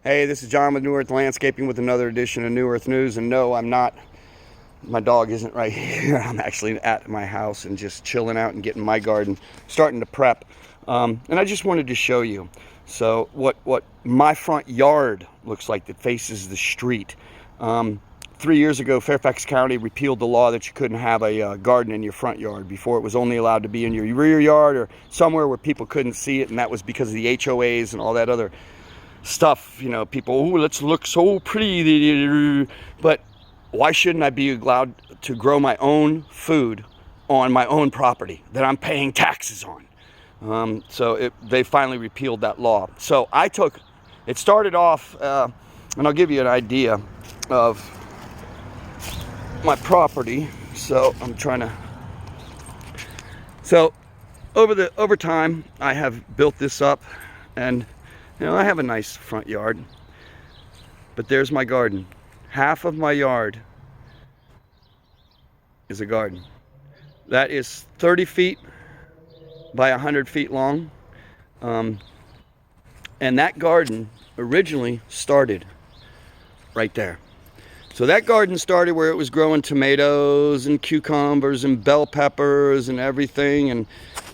Hey, this is John with New Earth Landscaping with another edition of New Earth News. And no, I'm not, my dog isn't right here. I'm actually at my house and just chilling out and getting my garden, starting to prep. And I just wanted to show you. So what my front yard looks like that faces the street. 3 years ago, Fairfax County repealed the law that you couldn't have a garden in your front yard. Before, it was only allowed to be in your rear yard or somewhere where people couldn't see it, and that was because of the HOAs and all that other stuff. You know, people, oh, let's look so pretty. But why shouldn't I be allowed to grow my own food on my own property that I'm paying taxes on? They finally repealed that law. So it started off, and I'll give you an idea of my property. So over time, I have built this up, and I have a nice front yard, but there's my garden. Half of my yard is a garden. That is 30 feet by 100 feet long. And that garden originally started right there. So that garden started where it was growing tomatoes and cucumbers and bell peppers and everything. And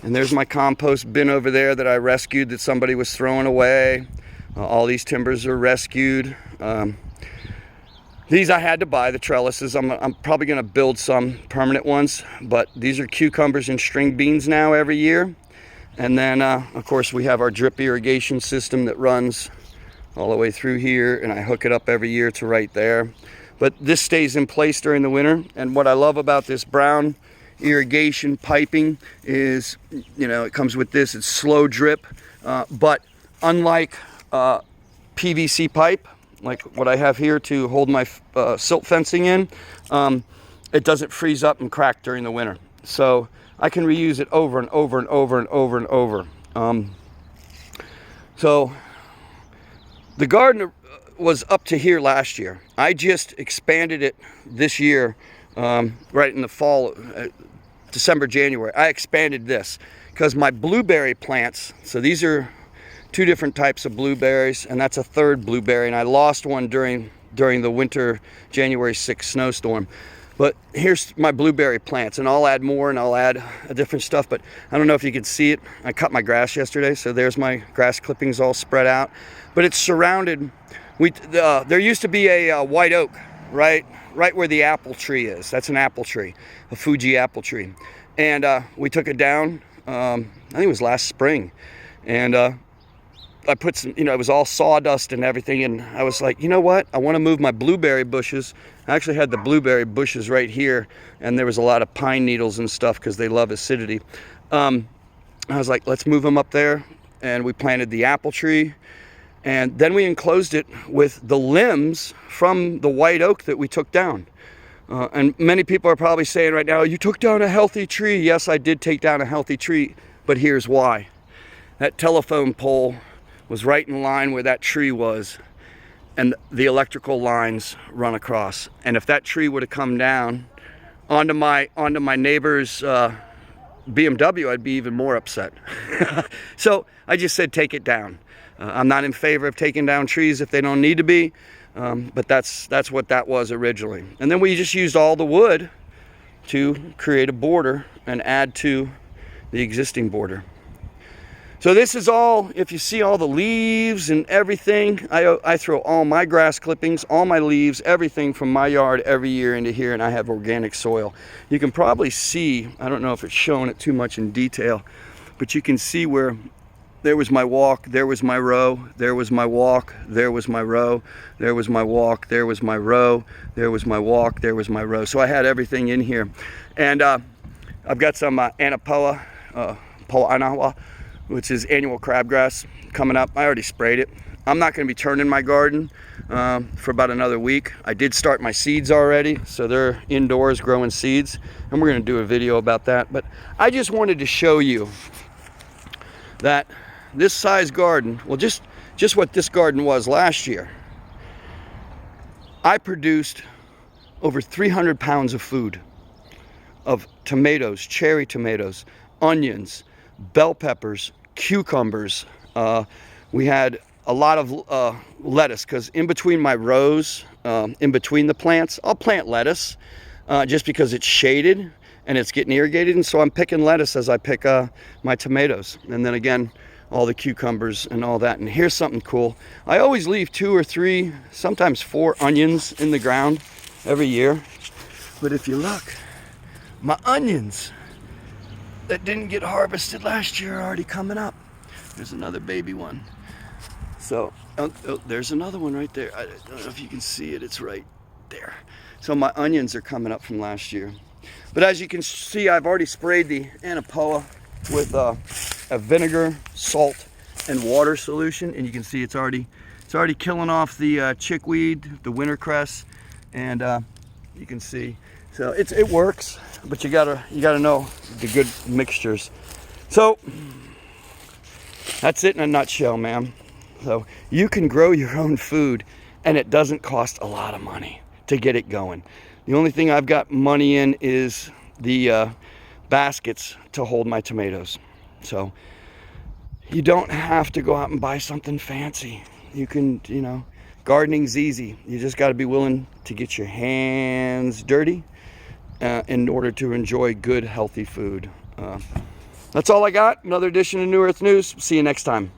there's my compost bin over there that I rescued that somebody was throwing away. All these timbers are rescued. These I had to buy, the trellises. I'm probably going to build some permanent ones, but these are cucumbers and string beans now every year. And then, of course, we have our drip irrigation system that runs all the way through here, and I hook it up every year to right there. But this stays in place during the winter. And what I love about this brown irrigation piping is, it comes with this. It's slow drip, but unlike PVC pipe, like what I have here to hold my silt fencing in, it doesn't freeze up and crack during the winter. So I can reuse it over and over and over and over and over. So the garden was up to here last year. I just expanded it this year, right in the fall, December, January. I expanded this because my blueberry plants, so these are two different types of blueberries, and that's a third blueberry, and I lost one during the winter January 6th snowstorm. But here's my blueberry plants, and I'll add more, and I'll add different stuff, but I don't know if you can see it. I cut my grass yesterday, so there's my grass clippings all spread out. But it's surrounded. There used to be a white oak right where the apple tree is. That's an apple tree, a Fuji apple tree. And we took it down, I think it was last spring. And I put some, it was all sawdust and everything. And I was like, you know what? I want to move my blueberry bushes. I actually had the blueberry bushes right here. And there was a lot of pine needles and stuff because they love acidity. I was like, let's move them up there. And we planted the apple tree. And then we enclosed it with the limbs from the white oak that we took down. And many people are probably saying right now, you took down a healthy tree. Yes, I did take down a healthy tree, but here's why. That telephone pole was right in line where that tree was, and the electrical lines run across. And if that tree would have come down onto my neighbor's BMW, I'd be even more upset. So I just said, take it down. I'm not in favor of taking down trees if they don't need to be, but that's what that was originally. And then we just used all the wood to create a border and add to the existing border. So this is all, if you see all the leaves and everything, I throw all my grass clippings, all my leaves, everything from my yard every year into here, and I have organic soil. You can probably see, I don't know if it's showing it too much in detail, but you can see where there was my walk, there was my row, there was my walk, there was my row, there was my walk, there was my row, there was my walk, there was my row. So I had everything in here. And I've got some Anapoa, Poa'anawa, which is annual crabgrass coming up. I already sprayed it. I'm not going to be turning my garden for about another week. I did start my seeds already, so they're indoors growing seeds, and we're going to do a video about that. But I just wanted to show you that this size garden, well, just what this garden was last year, I produced over 300 pounds of food, of tomatoes, cherry tomatoes, onions, bell peppers, cucumbers. We had a lot of lettuce, because in between my rows, in between the plants, I'll plant lettuce just because it's shaded and it's getting irrigated. And so I'm picking lettuce as I pick my tomatoes. And then again, all the cucumbers and all that. And here's something cool. I always leave 2 or 3, sometimes 4 onions in the ground every year. But if you look, my onions that didn't get harvested last year are already coming up. There's another baby one. So, oh, there's another one right there. I don't know if you can see it. It's right there. So my onions are coming up from last year. But as you can see, I've already sprayed the Anapoa with a vinegar, salt, and water solution, and you can see it's already killing off the chickweed, the wintercress, and you can see. So it works, but you gotta know the good mixtures. So that's it in a nutshell, ma'am. So you can grow your own food, and it doesn't cost a lot of money to get it going. The only thing I've got money in is the baskets to hold my tomatoes. So you don't have to go out and buy something fancy. You can, gardening's easy. You just got to be willing to get your hands dirty in order to enjoy good, healthy food. That's all I got. Another edition of New Earth News. See you next time.